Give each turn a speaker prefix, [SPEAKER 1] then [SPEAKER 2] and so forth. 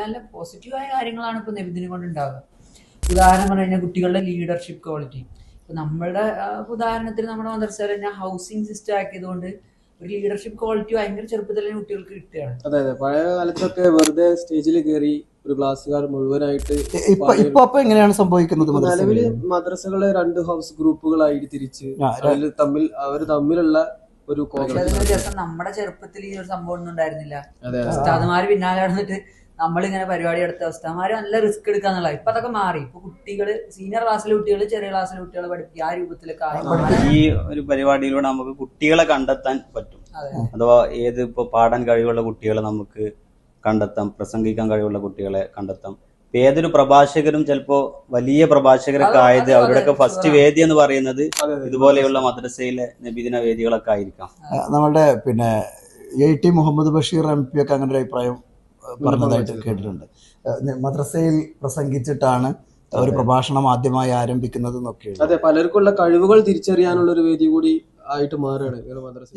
[SPEAKER 1] നല്ല പോസിറ്റീവായ കാര്യങ്ങളാണ് ഇപ്പോൾ നബിദിനെ കൊണ്ട് ഉണ്ടാവുക. ഉദാഹരണം പറഞ്ഞു കഴിഞ്ഞാൽ കുട്ടികളുടെ ലീഡർഷിപ്പ് ക്വാളിറ്റി. ഇപ്പോൾ നമ്മളുടെ ഉദാഹരണത്തിന് നമ്മുടെ മദ്രസയിൽ തന്നെ ഹൗസിംഗ് സിസ്റ്റം ആക്കിയതുകൊണ്ട് ഒരു ലീഡർഷിപ്പ് ക്വാളിറ്റി ഭയങ്കര ചെറുപ്പത്തിൽ തന്നെ കുട്ടികൾക്ക് കിട്ടുകയാണ്.
[SPEAKER 2] അതെ അതെ, പഴയ കാലത്തൊക്കെ വെറുതെ സ്റ്റേജിൽ കയറി ഒരു ക്ലാസ്സുകാർ മുഴുവനായിട്ട്
[SPEAKER 3] ഇപ്പൊ എങ്ങനെയാണ് സംഭവിക്കുന്നത്?
[SPEAKER 2] നിലവിൽ മദ്രസകളെ 2 ഹൗസ് ഗ്രൂപ്പുകളായിട്ട് തിരിച്ച് അവർ തമ്മിലുള്ള ഒരു
[SPEAKER 1] രസം നമ്മുടെ ചെറുപ്പത്തിൽ ഈ ഒരു സംഭവം ഒന്നും ഉണ്ടായിരുന്നില്ല. ഉസ്താദുമാര് പിന്നാലെ നടന്നിട്ട് നമ്മളിങ്ങനെ പരിപാടി എടുത്ത ഉസ്താദുമാര് നല്ല റിസ്ക് എടുക്കാന്നുള്ള. ഇപ്പൊ അതൊക്കെ മാറി. ഇപ്പൊ കുട്ടികള് സീനിയർ ക്ലാസ്സിലെ കുട്ടികൾ ചെറിയ ക്ലാസ്സിലെ കുട്ടികളെ പഠിപ്പിക്കുക ആ രൂപത്തിലൊക്കെ
[SPEAKER 4] ഈ ഒരു പരിപാടിയിലൂടെ നമുക്ക് കുട്ടികളെ കണ്ടെത്താൻ പറ്റും. അഥവാ ഇപ്പൊ പാടാൻ കഴിവുള്ള കുട്ടികളെ നമുക്ക് കണ്ടെത്താം, പ്രസംഗിക്കാൻ കഴിവുള്ള കുട്ടികളെ കണ്ടെത്താം. ഏതൊരു പ്രഭാഷകരും ചിലപ്പോ വലിയ പ്രഭാഷകരൊക്കെ ആയത് അവരുടെയൊക്കെ ഫസ്റ്റ് വേദി എന്ന് പറയുന്നത് ഇതുപോലെയുള്ള മദ്രസയിലെ നബിദിന വേദികളൊക്കെ ആയിരിക്കാം.
[SPEAKER 3] നമ്മളുടെ AT മുഹമ്മദ് ബഷീർ MP ഒക്കെ അങ്ങനെ ഒരു അഭിപ്രായം പറഞ്ഞതായിട്ട് കേട്ടിട്ടുണ്ട്. മദ്രസയിൽ പ്രസംഗിച്ചിട്ടാണ് ഒരു പ്രഭാഷണം ആദ്യമായി ആരംഭിക്കുന്നത് എന്നൊക്കെ.
[SPEAKER 2] അതെ, പലർക്കുള്ള കഴിവുകൾ തിരിച്ചറിയാനുള്ള ഒരു വേദി കൂടി ആയിട്ട് മാറുകയാണ് മദ്രസ.